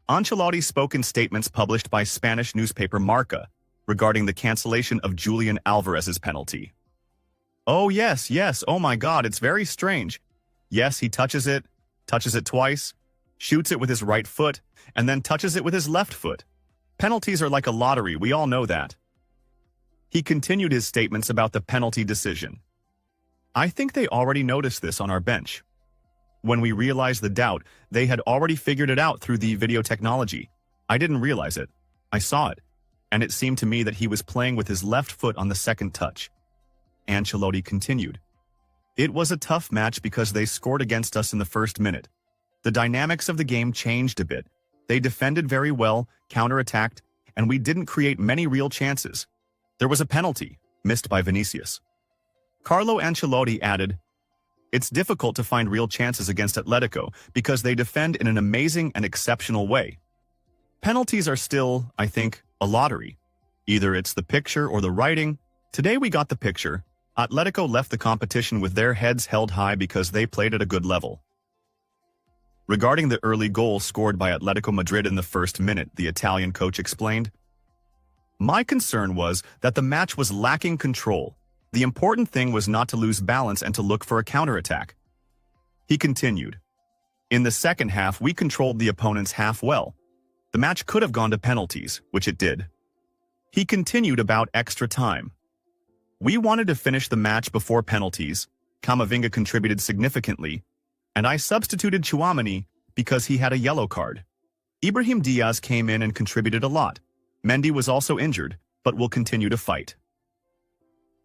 Ancelotti spoke in statements published by Spanish newspaper Marca regarding the cancellation of Julian Alvarez's penalty. "Oh yes, oh my God, it's very strange. Yes, he touches it twice, shoots it with his right foot, and then touches it with his left foot. Penalties are like a lottery, we all know that." He continued his statements about the penalty decision. "I think they already noticed this on our bench. When we realized the doubt, they had already figured it out through the video technology. I didn't realize it. I saw it, and it seemed to me that he was playing with his left foot on the second touch." Ancelotti continued. "It was a tough match because they scored against us in the first minute. The dynamics of the game changed a bit. They defended very well, counterattacked, and we didn't create many real chances. There was a penalty, missed by Vinicius." Carlo Ancelotti added, "It's difficult to find real chances against Atletico because they defend in an amazing and exceptional way. Penalties are still, I think, a lottery. Either it's the picture or the writing. Today we got the picture. Atletico left the competition with their heads held high because they played at a good level." Regarding the early goal scored by Atletico Madrid in the first minute, the Italian coach explained, "My concern was that the match was lacking control. The important thing was not to lose balance and to look for a counterattack." He continued, "In the second half, we controlled the opponent's half well. The match could have gone to penalties, which it did." He continued about extra time. "We wanted to finish the match before penalties. Camavinga contributed significantly, and I substituted Tchouaméni because he had a yellow card. Ibrahim Diaz came in and contributed a lot. Mendy was also injured, but will continue to fight."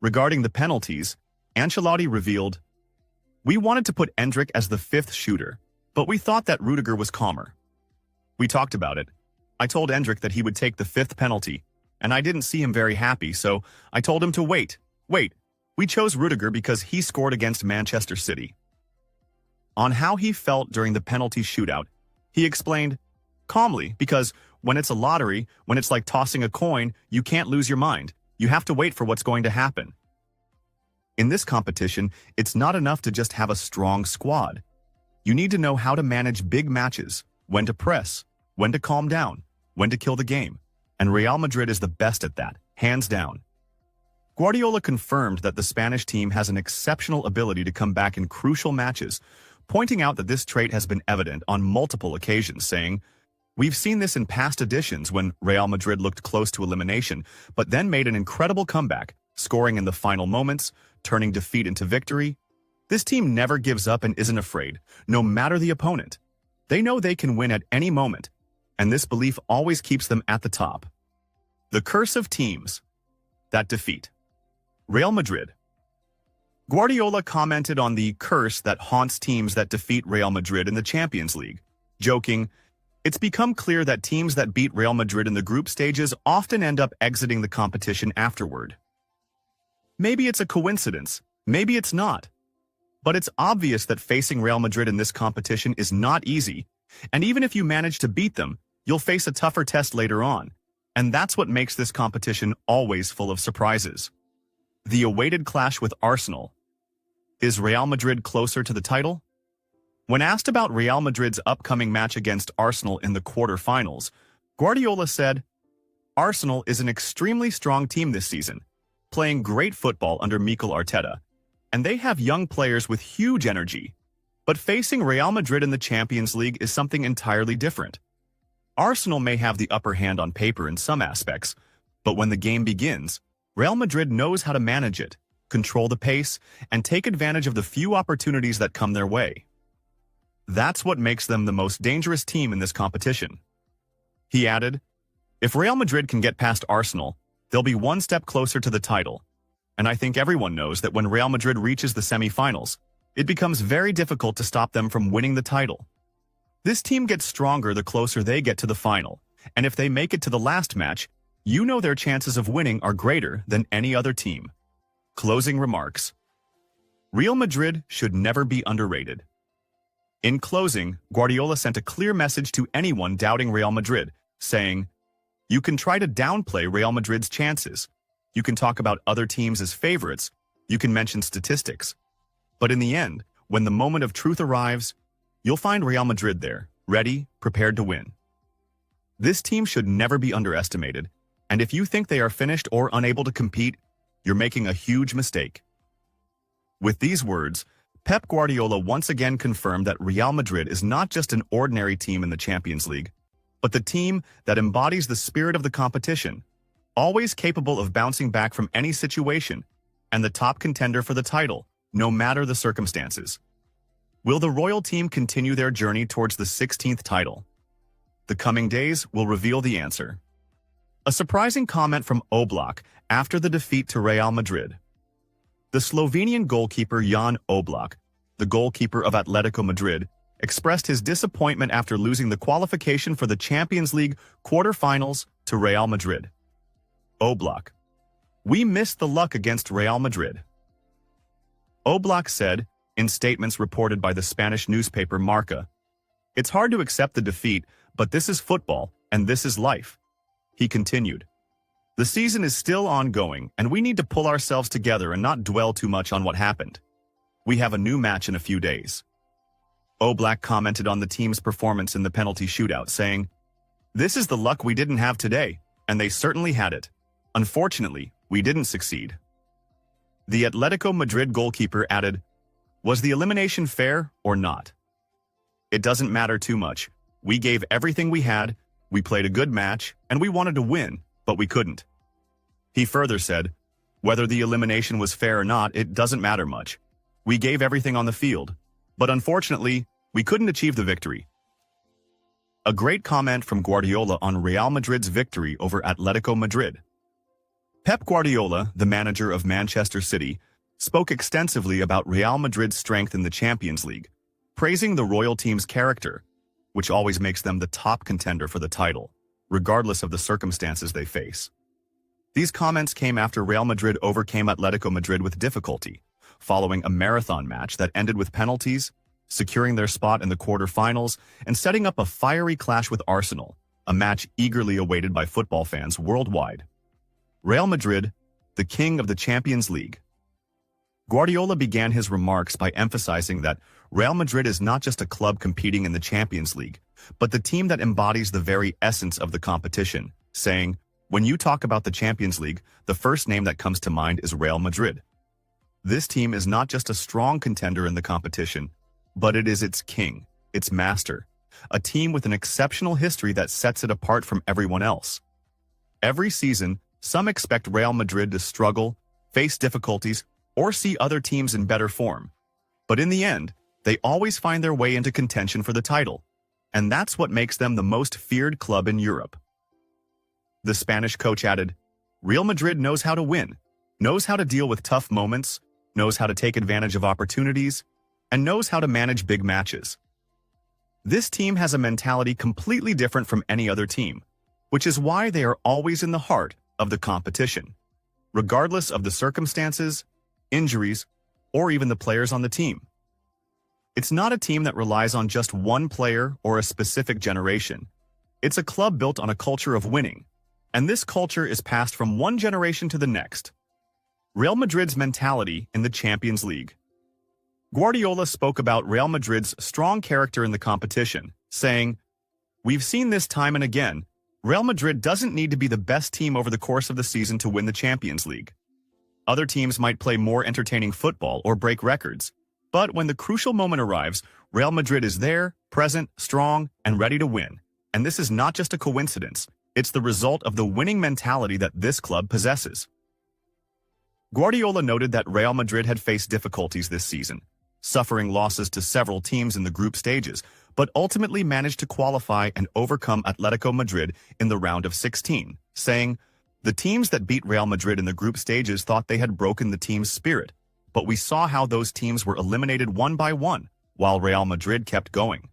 Regarding the penalties, Ancelotti revealed, "We wanted to put Endrick as the fifth shooter, but we thought that Rudiger was calmer. We talked about it. I told Endrick that he would take the fifth penalty, and I didn't see him very happy, so I told him to wait. We chose Rudiger because he scored against Manchester City." On how he felt during the penalty shootout, he explained, "Calmly, because when it's a lottery, when it's like tossing a coin, you can't lose your mind. You have to wait for what's going to happen. In this competition, it's not enough to just have a strong squad. You need to know how to manage big matches, when to press, when to calm down, when to kill the game. And Real Madrid is the best at that, hands down." Guardiola confirmed that the Spanish team has an exceptional ability to come back in crucial matches, pointing out that this trait has been evident on multiple occasions, saying, "We've seen this in past editions when Real Madrid looked close to elimination, but then made an incredible comeback, scoring in the final moments, turning defeat into victory. This team never gives up and isn't afraid, no matter the opponent. They know they can win at any moment, and this belief always keeps them at the top." The curse of teams that defeat. Real Madrid. Guardiola commented on the curse that haunts teams that defeat Real Madrid in the Champions League, joking, "It's become clear that teams that beat Real Madrid in the group stages often end up exiting the competition afterward. Maybe it's a coincidence, maybe it's not. But it's obvious that facing Real Madrid in this competition is not easy, and even if you manage to beat them, you'll face a tougher test later on, and that's what makes this competition always full of surprises." The awaited clash with Arsenal. Is Real Madrid closer to the title? When asked about Real Madrid's upcoming match against Arsenal in the quarter-finals, Guardiola said, "Arsenal is an extremely strong team this season, playing great football under Mikel Arteta, and they have young players with huge energy. But facing Real Madrid in the Champions League is something entirely different. Arsenal may have the upper hand on paper in some aspects, but when the game begins, Real Madrid knows how to manage it, control the pace, and take advantage of the few opportunities that come their way. That's what makes them the most dangerous team in this competition." He added, "If Real Madrid can get past Arsenal, they'll be one step closer to the title. And I think everyone knows that when Real Madrid reaches the semi-finals, it becomes very difficult to stop them from winning the title. This team gets stronger the closer they get to the final, and if they make it to the last match, you know their chances of winning are greater than any other team." Closing remarks. Real Madrid should never be underrated. In closing, Guardiola sent a clear message to anyone doubting Real Madrid, saying, "You can try to downplay Real Madrid's chances. You can talk about other teams as favorites. You can mention statistics. But in the end, when the moment of truth arrives, you'll find Real Madrid there, ready, prepared to win." This team should never be underestimated, and if you think they are finished or unable to compete, you're making a huge mistake. With these words, Pep Guardiola once again confirmed that Real Madrid is not just an ordinary team in the Champions League, but the team that embodies the spirit of the competition, always capable of bouncing back from any situation, and the top contender for the title, no matter the circumstances. Will the Royal team continue their journey towards the 16th title? The coming days will reveal the answer. A surprising comment from Oblak after the defeat to Real Madrid. The Slovenian goalkeeper Jan Oblak, the goalkeeper of Atletico Madrid, expressed his disappointment after losing the qualification for the Champions League quarter-finals to Real Madrid. Oblak: "We missed the luck against Real Madrid." Oblak said, in statements reported by the Spanish newspaper Marca, "It's hard to accept the defeat, but this is football, and this is life." He continued, "The season is still ongoing, and we need to pull ourselves together and not dwell too much on what happened. We have a new match in a few days." Oblak commented on the team's performance in the penalty shootout, saying, "This is the luck we didn't have today, and they certainly had it. Unfortunately, we didn't succeed." The Atletico Madrid goalkeeper added, "Was the elimination fair or not? It doesn't matter too much. We gave everything we had, we played a good match, and we wanted to win, but we couldn't." He further said, "Whether the elimination was fair or not, it doesn't matter much. We gave everything on the field, but unfortunately, we couldn't achieve the victory." A great comment from Guardiola on Real Madrid's victory over Atletico Madrid. Pep Guardiola, the manager of Manchester City, spoke extensively about Real Madrid's strength in the Champions League, praising the Royal team's character, which always makes them the top contender for the title, regardless of the circumstances they face. These comments came after Real Madrid overcame Atletico Madrid with difficulty, following a marathon match that ended with penalties, securing their spot in the quarter-finals, and setting up a fiery clash with Arsenal, a match eagerly awaited by football fans worldwide. Real Madrid, the king of the Champions League. Guardiola began his remarks by emphasizing that Real Madrid is not just a club competing in the Champions League, but the team that embodies the very essence of the competition, saying, "When you talk about the Champions League, the first name that comes to mind is Real Madrid. This team is not just a strong contender in the competition, but it is its king, its master, a team with an exceptional history that sets it apart from everyone else." Every season, some expect Real Madrid to struggle, face difficulties, or see other teams in better form. But in the end, they always find their way into contention for the title, and that's what makes them the most feared club in Europe. The Spanish coach added, "Real Madrid knows how to win, knows how to deal with tough moments, knows how to take advantage of opportunities, and knows how to manage big matches. This team has a mentality completely different from any other team, which is why they are always in the heart of the competition, regardless of the circumstances, injuries, or even the players on the team. It's not a team that relies on just one player or a specific generation. It's a club built on a culture of winning, and this culture is passed from one generation to the next." Real Madrid's mentality in the Champions League. Guardiola spoke about Real Madrid's strong character in the competition, saying, "We've seen this time and again. Real Madrid doesn't need to be the best team over the course of the season to win the Champions League. Other teams might play more entertaining football or break records, but when the crucial moment arrives, Real Madrid is there, present, strong, and ready to win. And this is not just a coincidence, it's the result of the winning mentality that this club possesses." Guardiola noted that Real Madrid had faced difficulties this season, suffering losses to several teams in the group stages, but ultimately managed to qualify and overcome Atletico Madrid in the round of 16, saying, "The teams that beat Real Madrid in the group stages thought they had broken the team's spirit, but we saw how those teams were eliminated one by one, while Real Madrid kept going.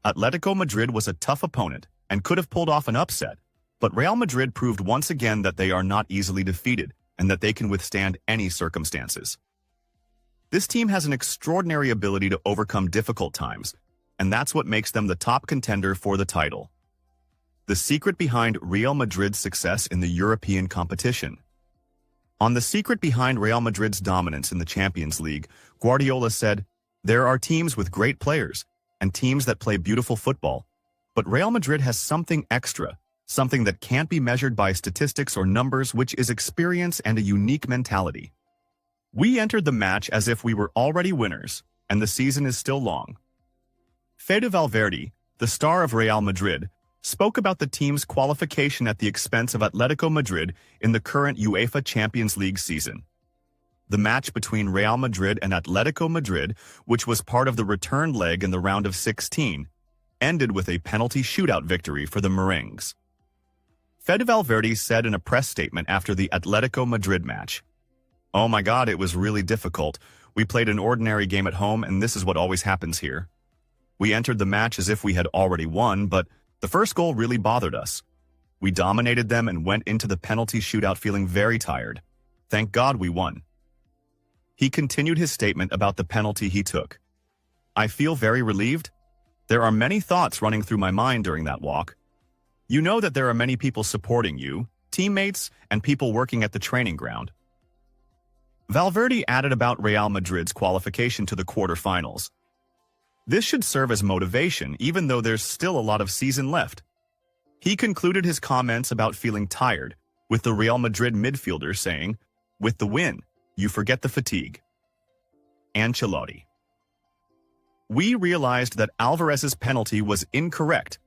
Atletico Madrid was a tough opponent and could have pulled off an upset, but Real Madrid proved once again that they are not easily defeated and that they can withstand any circumstances. This team has an extraordinary ability to overcome difficult times, and that's what makes them the top contender for the title." The secret behind Real Madrid's success in the European competition. On the secret behind Real Madrid's dominance in the Champions League, Guardiola said, "There are teams with great players and teams that play beautiful football, But Real Madrid has something extra, something that can't be measured by statistics or numbers, which is experience and a unique mentality. We entered the match as if we were already winners, and the season is still long. Fede Valverde, the star of Real Madrid, spoke about the team's qualification at the expense of Atletico Madrid in the current UEFA Champions League season. The match between Real Madrid and Atletico Madrid, which was part of the return leg in the round of 16, ended with a penalty shootout victory for the Merengues. Fede Valverde said in a press statement after the Atletico Madrid match, "Oh my God, it was really difficult. We played an ordinary game at home, and this is what always happens here. We entered the match as if we had already won, but the first goal really bothered us. We dominated them and went into the penalty shootout feeling very tired. Thank God we won." He continued his statement about the penalty he took. "I feel very relieved. There are many thoughts running through my mind during that walk. You know that there are many people supporting you, teammates, and people working at the training ground." Valverde added about Real Madrid's qualification to the quarterfinals. "This should serve as motivation, even though there's still a lot of season left." He concluded his comments about feeling tired, with the Real Madrid midfielder saying, "With the win, you forget the fatigue." Ancelotti. "We realized that Alvarez's penalty was incorrect,